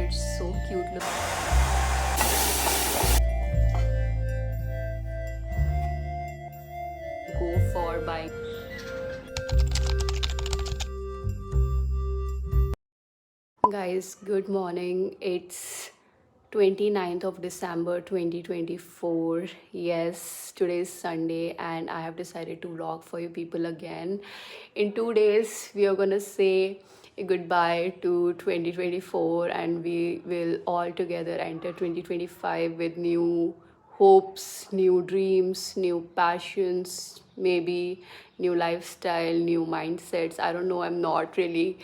it's so cute. Look. Go for buying. Guys, good morning. It's 29th of December 2024. Yes, today is Sunday and I have decided to vlog for you people again. In 2 days, we are gonna say a goodbye to 2024 and we will all together enter 2025 with new hopes, new dreams, new passions, maybe new lifestyle, new mindsets. I don't know, I'm not really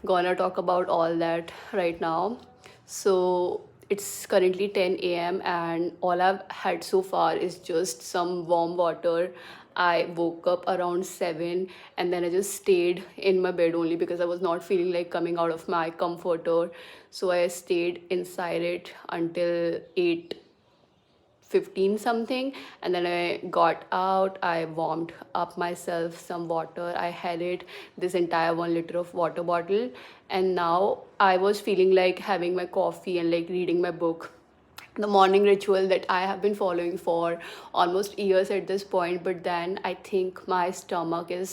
gonna talk about all that right now. So it's currently 10 a.m. and all I've had so far is just some warm water. I woke up around 7 and then I just stayed in my bed only because I was not feeling like coming out of my comforter. So I stayed inside it until 8:15 something, and then I got out. I warmed up myself some water. I had it this entire 1 liter of water bottle, and now I was feeling like having my coffee and like reading my book, the morning ritual that I have been following for almost years at this point. But then I think my stomach is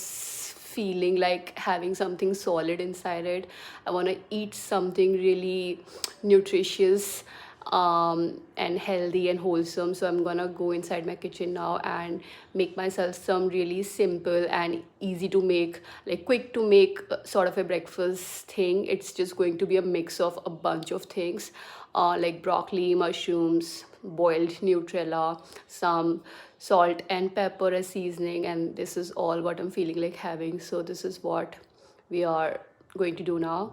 feeling like having something solid inside it. I want to eat something really nutritious and healthy and wholesome. So I'm gonna go inside my kitchen now and make myself some really simple and easy to make, like quick to make sort of a breakfast thing. It's just going to be a mix of a bunch of things, like broccoli, mushrooms, boiled Nutella, some salt and pepper as seasoning, and this is all what I'm feeling like having. So this is what we are going to do now.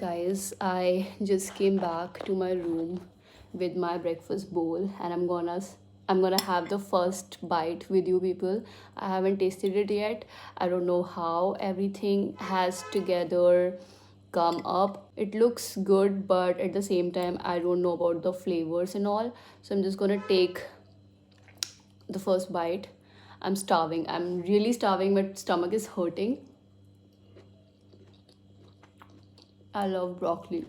Guys, I just came back to my room with my breakfast bowl and I'm gonna have the first bite with you people. I haven't tasted it yet. I don't know how everything has together come up. It looks good, but at the same time I don't know about the flavors and all. So I'm just gonna take the first bite. I'm starving. I'm really starving. My stomach is hurting. I love broccoli.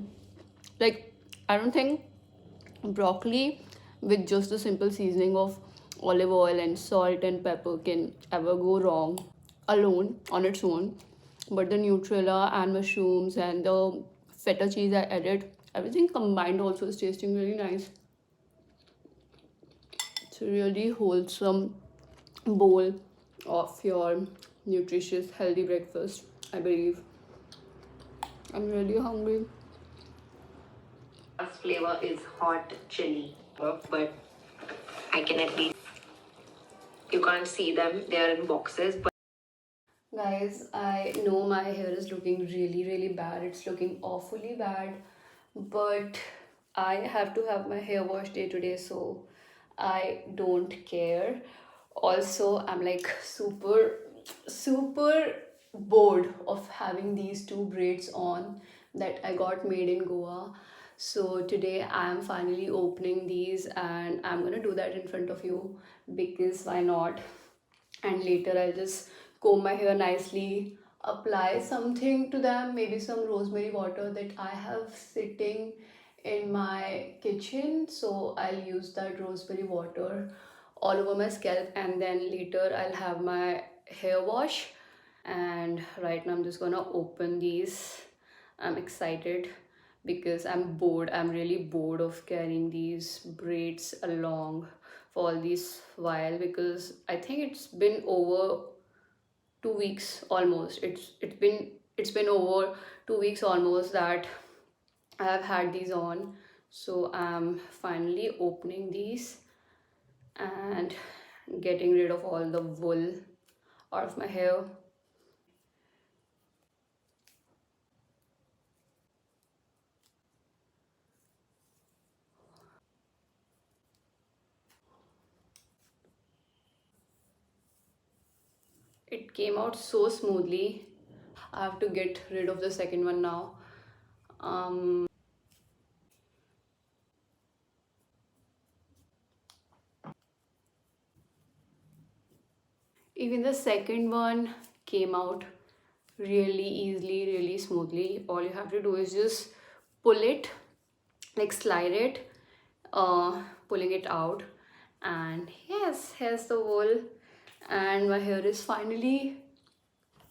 Like, I don't think broccoli with just the simple seasoning of olive oil and salt and pepper can ever go wrong alone on its own. But the Nutella and mushrooms and the feta cheese I added, everything combined also is tasting really nice. It's a really wholesome bowl of your nutritious, healthy breakfast, I believe. I'm really hungry. Flavor is hot chili, but I can at least, you can't see them, they are in boxes, but Guys, I know my hair is looking really, really bad. It's looking awfully bad, but I have to have my hair wash day today, so I don't care. Also, I'm like super bored of having these two braids on that I got made in Goa. So today I'm finally opening these and I'm gonna do that in front of you because why not? And later I'll just comb my hair nicely, apply something to them, maybe some rosemary water that I have sitting in my kitchen. So I'll use that rosemary water all over my scalp, and then later I'll have my hair wash. And right now I'm just gonna open these. I'm excited because I'm bored. I'm really bored of carrying these braids along for all this while, because I think it's been over 2 weeks almost. It's been over 2 weeks almost that I have had these on. So I'm finally opening these and getting rid of all the wool out of my hair. It came out so smoothly. I have to get rid of the second one now. Even the second one came out really easily, really smoothly. All you have to do is just pull it, like slide it, pulling it out. And yes, here's the wool. And my hair is finally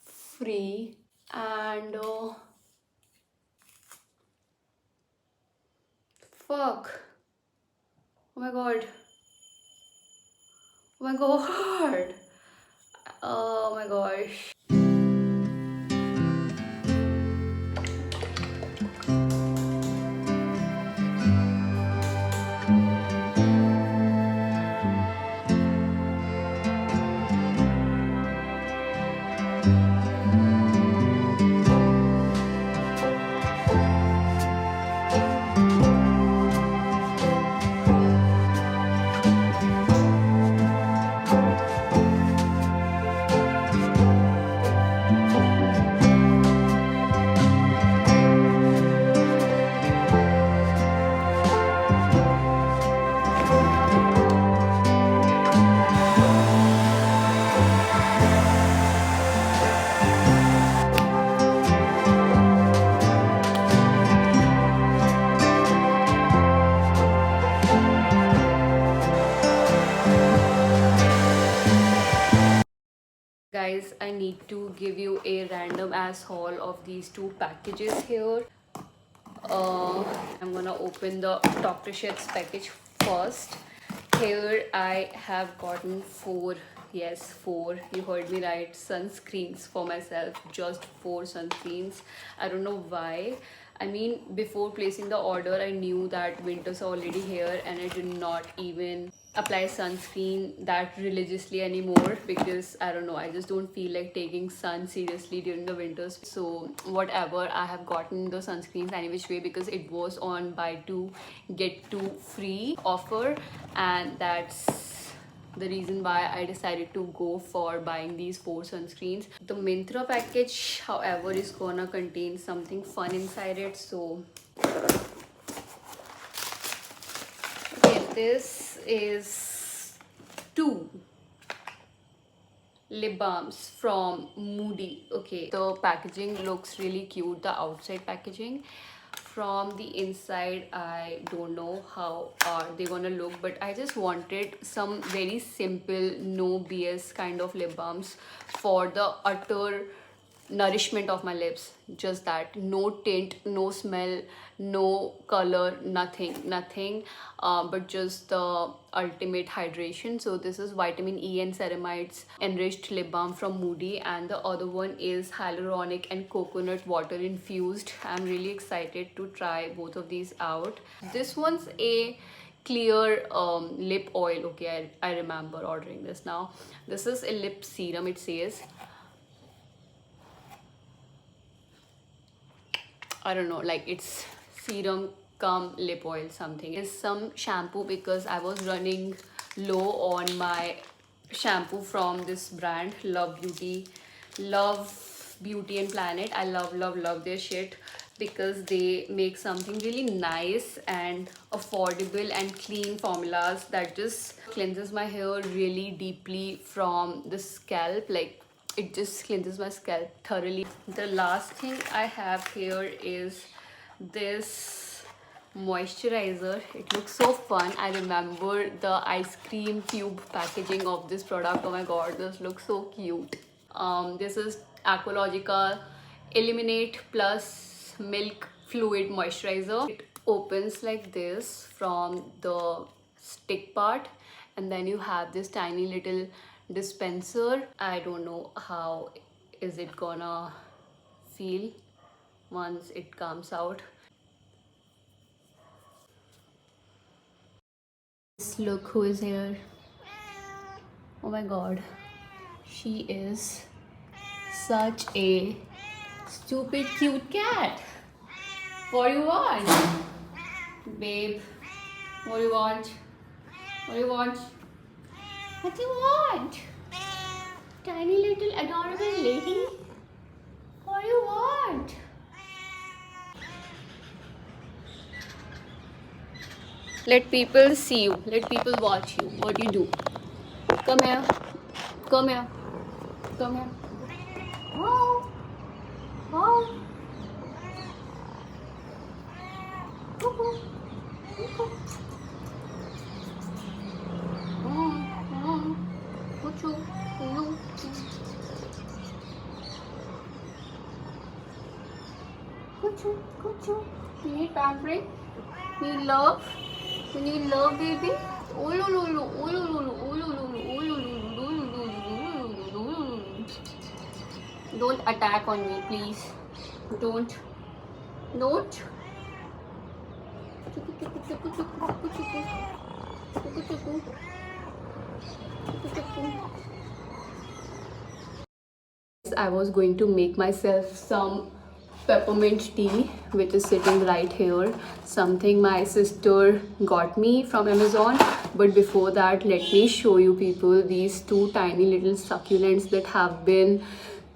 free. And fuck. Oh my god. Oh my god. Oh my gosh. Guys, I need to give you a random ass haul of these two packages here. uh, I'm gonna open the Dr. Sheth's package first. Here I have gotten four, yes, four, you heard me right, sunscreens for myself. Just four sunscreens. I don't know why. I mean, before placing the order, I knew that winters are already here, and I did not even apply sunscreen that religiously anymore, because I don't know, I just don't feel like taking sun seriously during the winters. So whatever, I have gotten the sunscreens any which way because it was on buy two get two free offer, and that's the reason why I decided to go for buying these four sunscreens. The Myntra package, however, is gonna contain something fun inside it. So okay, this is two lip balms from Moody. Okay, the packaging looks really cute, the outside packaging. From the inside, I don't know how are they gonna look, but I just wanted some very simple, no BS kind of lip balms for the utter nourishment of my lips. Just that, no tint, no smell, no color, nothing, but just the ultimate hydration. So this is vitamin E and ceramides enriched lip balm from Moody, and the other one is hyaluronic and coconut water infused. I'm really excited to try both of these out. This one's a clear lip oil. Okay, I remember ordering this now. This is a lip serum, it says. I don't know, like it's serum cum lip oil something. Is some shampoo because I was running low on my shampoo from this brand, Love Beauty and Planet. I love their shit because they make something really nice and affordable and clean formulas that just cleanses my hair really deeply from the scalp. Like, it just cleanses my scalp thoroughly. The last thing I have here is this moisturizer. It looks so fun. I remember the ice cream tube packaging of this product. Oh my god, this looks so cute. This is Aqualogica Eliminate Plus Milk Fluid Moisturizer. It opens like this from the stick part, and then you have this tiny little dispenser. I don't know how is it gonna feel once it comes out. Look who is here. Oh my god, she is such a stupid cute cat. What do you want? Babe, what do you want? What do you want? What do you want? Tiny little adorable lady? What do you want? Let people see you. Let people watch you. What you do. Come here. Come here. Come here. Oh. Oh. Cuckoo. Cuckoo. Cuckoo. Cuckoo. Cuckoo. Cuckoo. You need pampering? You need love? You need love, baby? Oh, lo, lo, lo. Oh, lo, lo, lo. Oh, lo, lo, lo. Oh, lo, lo, lo. Oh, lo, lo, lo. Oh, lo, lo, lo. Don't attack on me, please. Don't. Don't. I was going to make myself some peppermint tea, which is sitting right here, something my sister got me from Amazon. But before that, let me show you people these two tiny little succulents that have been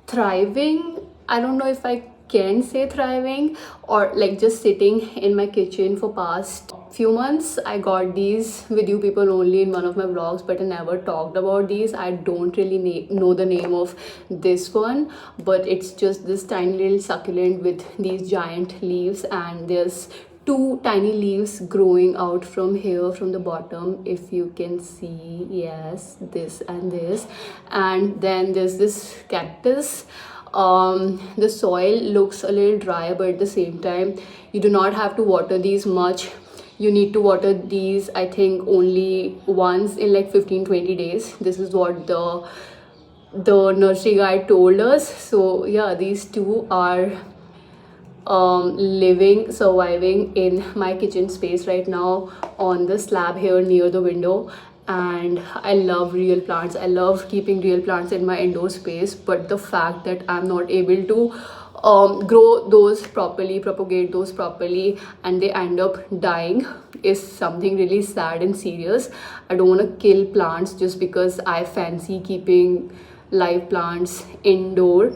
thriving. I don't know if I can say thriving, or like just sitting in my kitchen for past few months. I got these with you people only in one of my vlogs, but I never talked about these. I don't really know the name of this one, but it's just this tiny little succulent with these giant leaves, and there's two tiny leaves growing out from here, from the bottom, if you can see. Yes, this and this. And then there's this cactus. The soil looks a little dry, but at the same time you do not have to water these much. You need to water these, I think, only once in like 15-20 days. This is what the nursery guy told us. So yeah, these two are surviving in my kitchen space right now on the slab here near the window. And I love real plants. I love keeping real plants in my indoor space, but the fact that I'm not able to grow those properly, propagate those properly, and they end up dying is something really sad and serious. I don't want to kill plants just because I fancy keeping live plants indoor.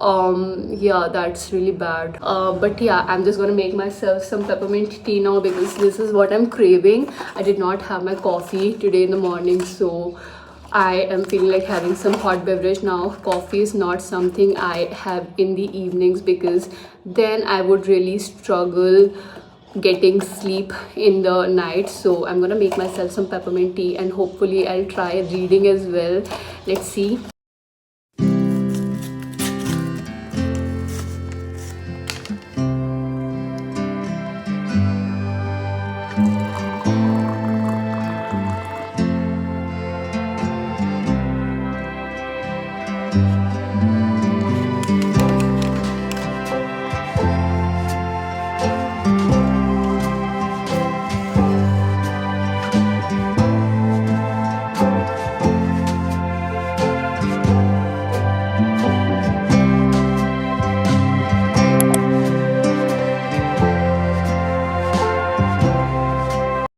Yeah, that's really bad. But yeah, I'm just gonna make myself some peppermint tea now because this is what I'm craving. I did not have my coffee today in the morning, so I am feeling like having some hot beverage now. Coffee is not something I have in the evenings because then I would really struggle getting sleep in the night. So I'm gonna make myself some peppermint tea, and hopefully I'll try reading as well. Let's see.